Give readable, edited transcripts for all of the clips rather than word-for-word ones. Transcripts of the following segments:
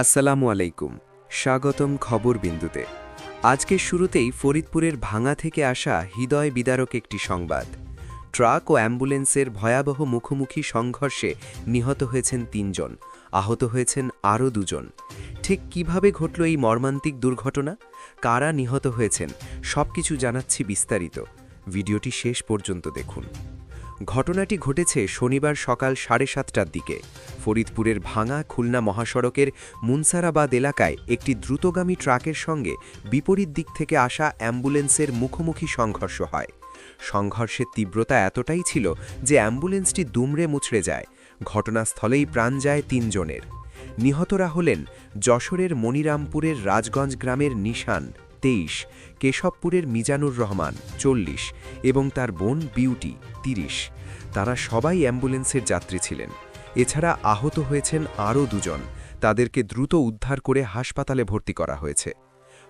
আসসালামু আলাইকুম, স্বাগতম খবর বিন্দুতে। আজকের শুরুতেই ফরিদপুরের ভাঙা থেকে আসা হৃদয় বিদারক একটি সংবাদ। ট্রাক ও অ্যাম্বুলেন্সের ভয়াবহ মুখোমুখি সংঘর্ষে নিহত হয়েছেন ৩ জন, আহত হয়েছেন আরও ২ জন। ঠিক কিভাবে ঘটল এই মর্মান্তিক দুর্ঘটনা, কারা নিহত হয়েছেন, সবকিছু জানাচ্ছি বিস্তারিত। ভিডিওটি শেষ পর্যন্ত দেখুন। ঘটনাটি ঘটেছে শনিবার সকাল 7:30টার দিকে। ফরিদপুরের ভাঙা খুলনা মহাসড়কের মুনসারাবাদ এলাকায় একটি দ্রুতগামী ট্রাকের সঙ্গে বিপরীত দিক থেকে আসা অ্যাম্বুলেন্সের মুখোমুখি সংঘর্ষ হয়। সংঘর্ষের তীব্রতা এতটাই ছিল যে অ্যাম্বুলেন্সটি দুমড়ে মুচড়ে যায়। ঘটনাস্থলেই প্রাণ যায় ৩ জনের। নিহতরা হলেন যশোরের মনিরামপুরের রাজগঞ্জ গ্রামের নিশান 23, কেশবপুরের মিজানুর রহমান 40 এবং তার বোন বিউটি 30। তারা সবাই অ্যাম্বুলেন্সের যাত্রী ছিলেন। এছাড়া আহত হয়েছেন আরও ২ জন। তাদেরকে দ্রুত উদ্ধার করে হাসপাতালে ভর্তি করা হয়েছে।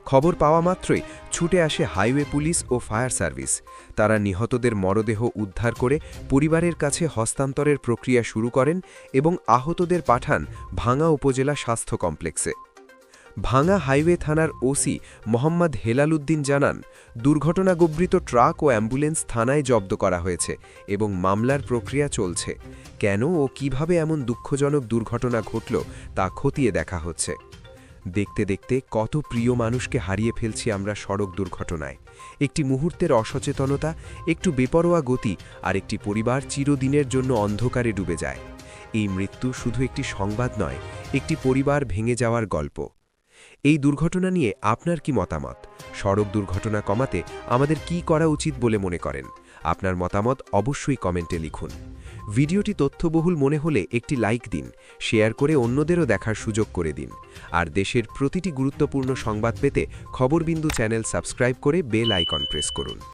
খবর পাওয়া মাত্রই ছুটে আসে হাইওয়ে পুলিশ ও ফায়ার সার্ভিস। তারা নিহতদের মরদেহ উদ্ধার করে পরিবারের কাছে হস্তান্তরের প্রক্রিয়া শুরু করেন এবং আহতদের পাঠান ভাঙা উপজেলা স্বাস্থ্য কমপ্লেক্সে। ভাঙা হাইওয়ে থানার ওসি মোহাম্মদ হেলাল উদ্দিন জানান, দুর্ঘটনাগব্রিত ট্রাক ও অ্যাম্বুলেন্স থানায় জব্দ করা হয়েছে এবং মামলার প্রক্রিয়া চলছে। কেন ও কিভাবে এমন দুঃখজনক দুর্ঘটনা ঘটল তা খতিয়ে দেখা হচ্ছে। দেখতে দেখতে কত প্রিয় মানুষকে হারিয়ে ফেলছি আমরা সড়ক দুর্ঘটনায়। একটি মুহূর্তের অসচেতনতা, একটু বেপরোয়া গতি আর একটি পরিবার চিরদিনের জন্য অন্ধকারে ডুবে যায়। এই মৃত্যু শুধু একটি সংবাদ নয়, একটি পরিবার ভেঙে যাওয়ার গল্প। এই দুর্ঘটনা নিয়ে আপনার কি মতামত? সড়ক দুর্ঘটনা কমাতে আমাদের কি করা উচিত বলে মনে করেন? আপনার মতামত অবশ্যই কমেন্টে লিখুন। ভিডিওটি তথ্যবহুল মনে হলে একটি লাইক দিন, শেয়ার করে অন্যদেরও দেখার সুযোগ করে দিন। আর দেশের প্রতিটি গুরুত্বপূর্ণ সংবাদ পেতে খবরবিন্দু চ্যানেল সাবস্ক্রাইব করে বেল আইকন প্রেস করুন।